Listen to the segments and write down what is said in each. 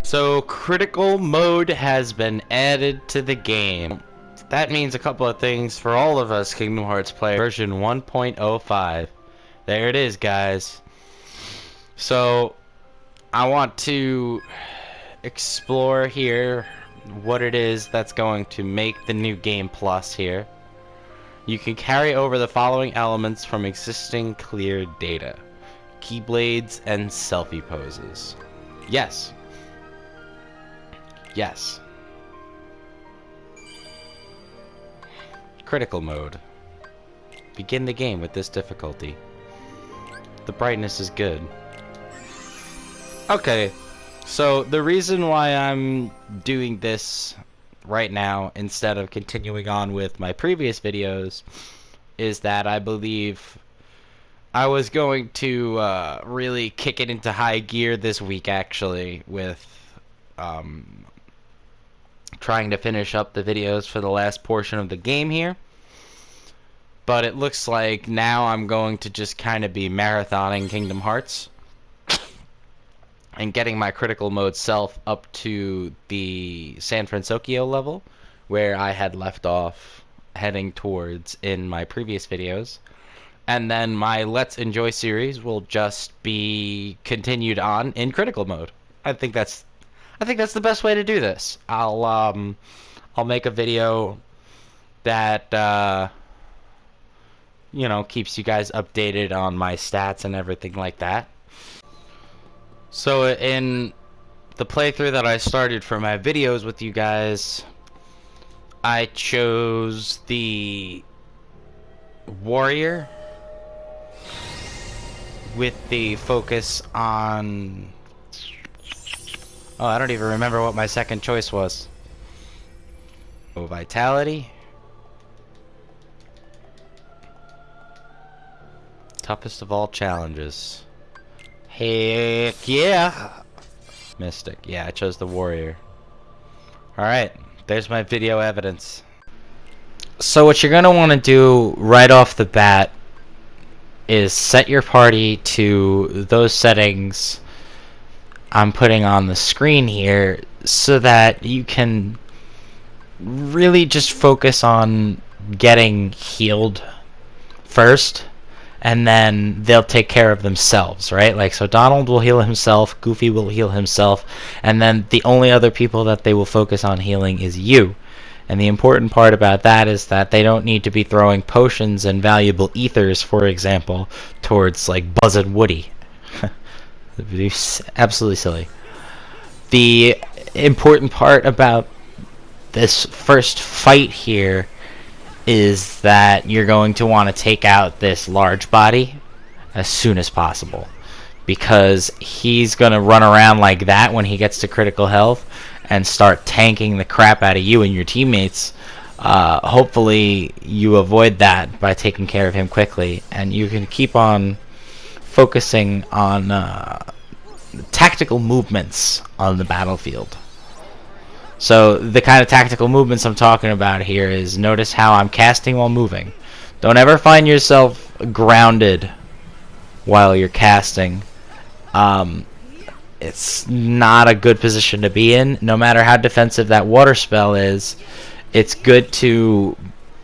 So critical mode has been added to the game. That means a couple of things for all of us Kingdom Hearts players. Version 1.05. There it is, guys. So I want to explore here what it is that's going to make the new game plus here. You can carry over the following elements from existing cleared data: keyblades and selfie poses. Yes. Yes. Critical mode. Begin the game with this difficulty. The brightness is good. Okay, so the reason why I'm doing this right now instead of continuing on with my previous videos is that I believe I was going to really kick it into high gear this week, actually, with trying to finish up the videos for the last portion of the game here. But it looks like now I'm going to just kind of be marathoning Kingdom Hearts and getting my critical mode self up to the San Francisco level where I had left off heading towards in my previous videos. And then my Let's Enjoy series will just be continued on in critical mode. I think that's the best way to do this. I'll make a video that you know, keeps you guys updated on my stats and everything like that. So in the playthrough that I started for my videos with you guys, I chose the warrior with the focus on... Oh, I don't even remember what my second choice was. Oh, vitality. Toughest of all challenges. Heck yeah! Mystic. Yeah, I chose the warrior. Alright, there's my video evidence. So what you're going to want to do right off the bat is set your party to those settings I'm putting on the screen here so that you can really just focus on getting healed first, and then they'll take care of themselves, right? Like, so Donald will heal himself, Goofy will heal himself, and then the only other people that they will focus on healing is you. And the important part about that is that they don't need to be throwing potions and valuable ethers, for example, towards like Buzz and Woody. Absolutely silly. The important part about this first fight here is that you're going to want to take out this large body as soon as possible, because he's going to run around like that when he gets to critical health and start tanking the crap out of you and your teammates. Hopefully you avoid that by taking care of him quickly, and you can keep on focusing on tactical movements on the battlefield. So the kind of tactical movements I'm talking about here is, notice how I'm casting while moving. Don't ever find yourself grounded while you're casting. It's not a good position to be in. No matter how defensive that water spell is, it's good to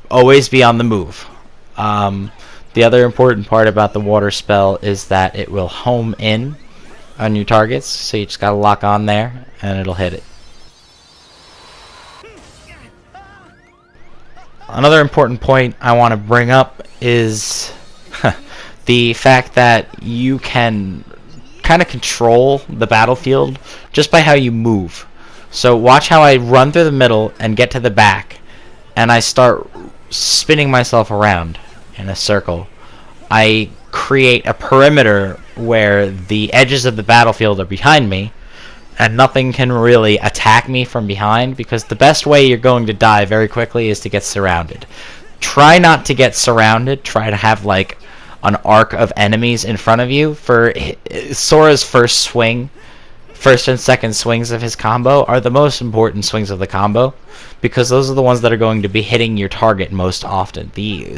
always be on the move. The other important part about the water spell is that it will home in on your targets, so you just gotta lock on there and it'll hit it. Another important point I want to bring up is the fact that you can kind of control the battlefield just by how you move. So watch how I run through the middle and get to the back, and I start spinning myself around in a circle. I create a perimeter where the edges of the battlefield are behind me, and nothing can really attack me from behind, because the best way you're going to die very quickly is to get surrounded. Try not to get surrounded. Try to have like an arc of enemies in front of you. For Sora's first and second swings of his combo are the most important swings of the combo, because those are the ones that are going to be hitting your target most often. The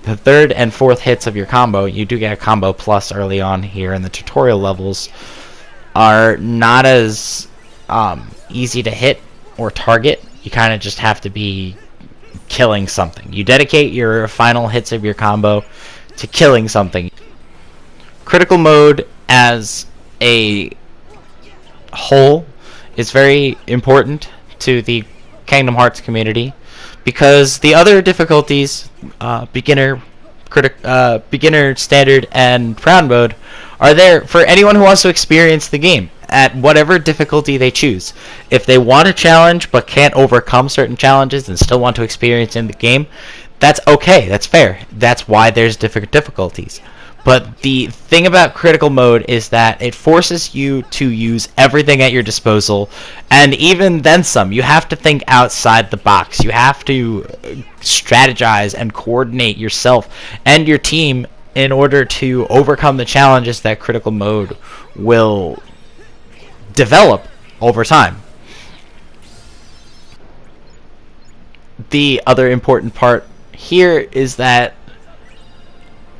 third and fourth hits of your combo, you do get a combo plus early on here in the tutorial levels, are not as easy to hit or target. You kind of just have to be killing something. You dedicate your final hits of your combo to killing something. Critical mode as a whole is very important to the Kingdom Hearts community, because the other difficulties, beginner, standard, and crown mode, are there for anyone who wants to experience the game at whatever difficulty they choose. If they want a challenge but can't overcome certain challenges and still want to experience in the game, that's okay, that's fair. That's why there's different difficulties. But the thing about critical mode is that it forces you to use everything at your disposal, and even then some. You have to think outside the box. You have to strategize and coordinate yourself and your team in order to overcome the challenges that critical mode will develop over time. The other important part here is that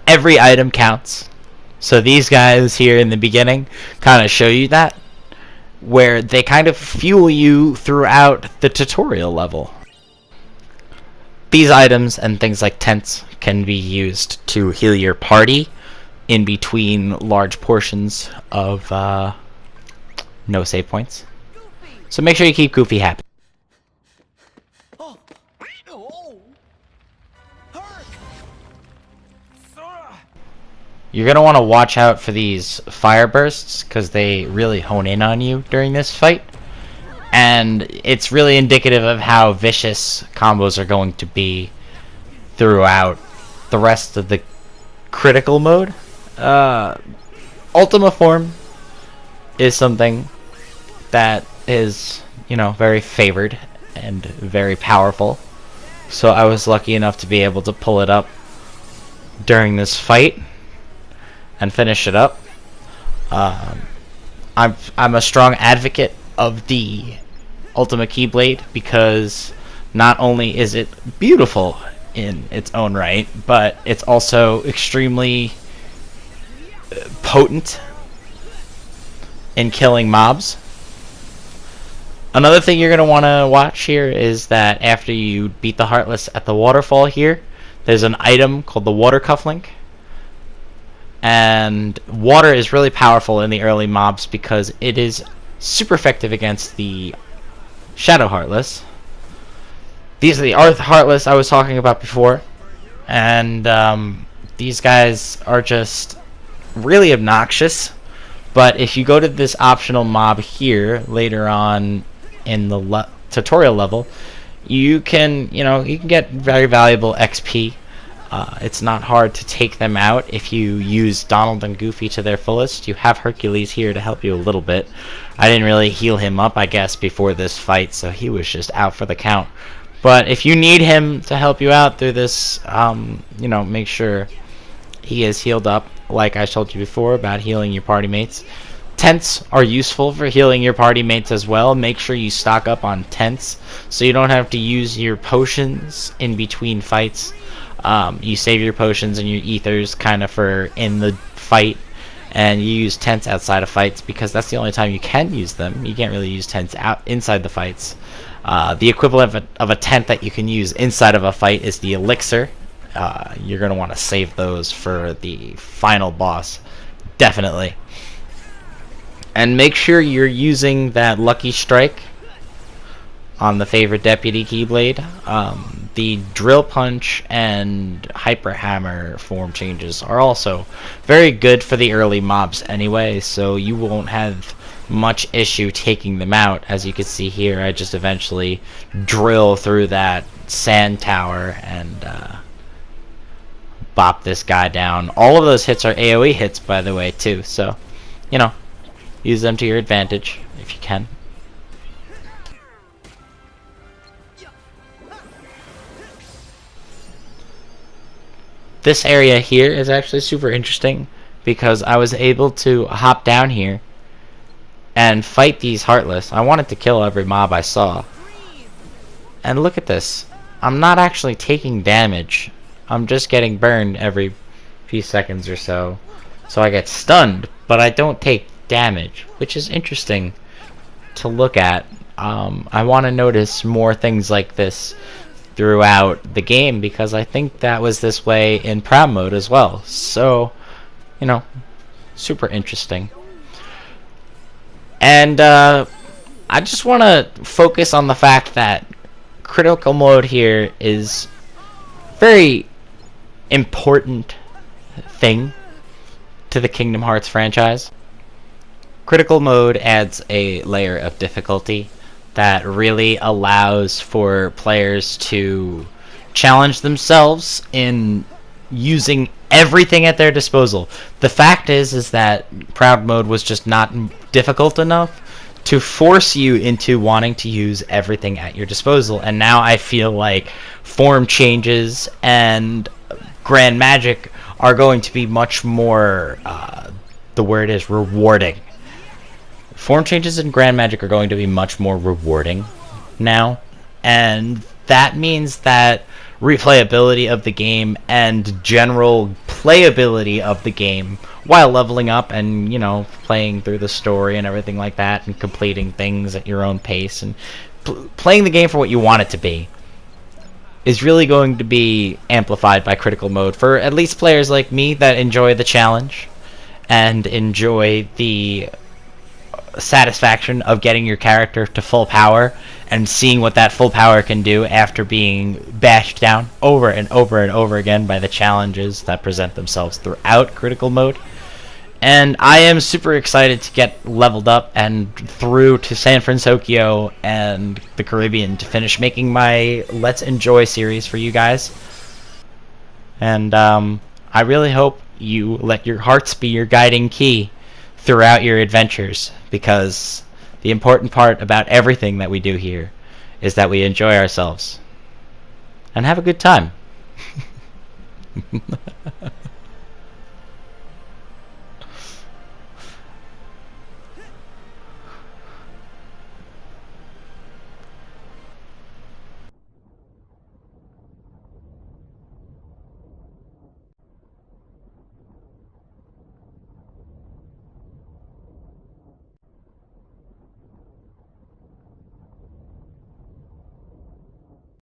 every item counts. So these guys here in the beginning kind of show you that, where they kind of fuel you throughout the tutorial level. These items and things like tents can be used to heal your party in between large portions of no save points. So make sure you keep Goofy happy. You're going to want to watch out for these fire bursts, because they really hone in on you during this fight. And it's really indicative of how vicious combos are going to be throughout the rest of the critical mode. Ultima Form is something that is, very favored and very powerful. So I was lucky enough to be able to pull it up during this fight and finish it up. I'm a strong advocate of the Ultima Keyblade, because not only is it beautiful in its own right, but it's also extremely potent in killing mobs. Another thing you're going to want to watch here is that after you beat the Heartless at the waterfall here, there's an item called the Water Cufflink. And water is really powerful in the early mobs because it is super effective against the Shadow Heartless. These are the Earth Heartless I was talking about before. And these guys are just really obnoxious. But if you go to this optional mob here later on in the tutorial level, you can get very valuable XP. It's not hard to take them out if you use Donald and Goofy to their fullest. You have Hercules here to help you a little bit. I didn't really heal him up, I guess, before this fight, so he was just out for the count. But if you need him to help you out through this, make sure he is healed up, like I told you before about healing your party mates. Tents are useful for healing your party mates as well. Make sure you stock up on tents so you don't have to use your potions in between fights. You save your potions and your ethers kind of for in the fight, and you use tents outside of fights because that's the only time you can use them. You can't really use tents out inside the fights. The equivalent of a tent that you can use inside of a fight is the elixir. You're going to want to save those for the final boss, Definitely. And make sure you're using that Lucky Strike on the favorite deputy Keyblade. The Drill Punch and Hyper Hammer form changes are also very good for the early mobs anyway, so you won't have much issue taking them out. As you can see here, I just eventually drill through that sand tower and bop this guy down. All of those hits are AoE hits, by the way, too, so, you know, use them to your advantage if you can. This area here is actually super interesting because I was able to hop down here and fight these Heartless. I wanted to kill every mob I saw. And look at this. I'm not actually taking damage. I'm just getting burned every few seconds or so. So I get stunned, but I don't take damage, which is interesting to look at. I want to notice more things like this throughout the game because I think that was this way in Proud Mode as well. So, you know, super interesting. And I just want to focus on the fact that Critical Mode here is very important thing to the Kingdom Hearts franchise. Critical Mode adds a layer of difficulty that really allows for players to challenge themselves in using everything at their disposal. The fact is that Proud Mode was just not difficult enough to force you into wanting to use everything at your disposal. And now I feel like form changes and Grand Magic are going to be much more, the word is rewarding. Form changes in Grand Magic are going to be much more rewarding now, and that means that replayability of the game and general playability of the game while leveling up and, you know, playing through the story and everything like that and completing things at your own pace and playing the game for what you want it to be is really going to be amplified by Critical Mode for at least players like me that enjoy the challenge and enjoy the satisfaction of getting your character to full power and seeing what that full power can do after being bashed down over and over and over again by the challenges that present themselves throughout Critical Mode. And I am super excited to get leveled up and through to San Francisco and the Caribbean to finish making my Let's Enjoy series for you guys. And I really hope you let your hearts be your guiding key throughout your adventures, because the important part about everything that we do here is that we enjoy ourselves and have a good time.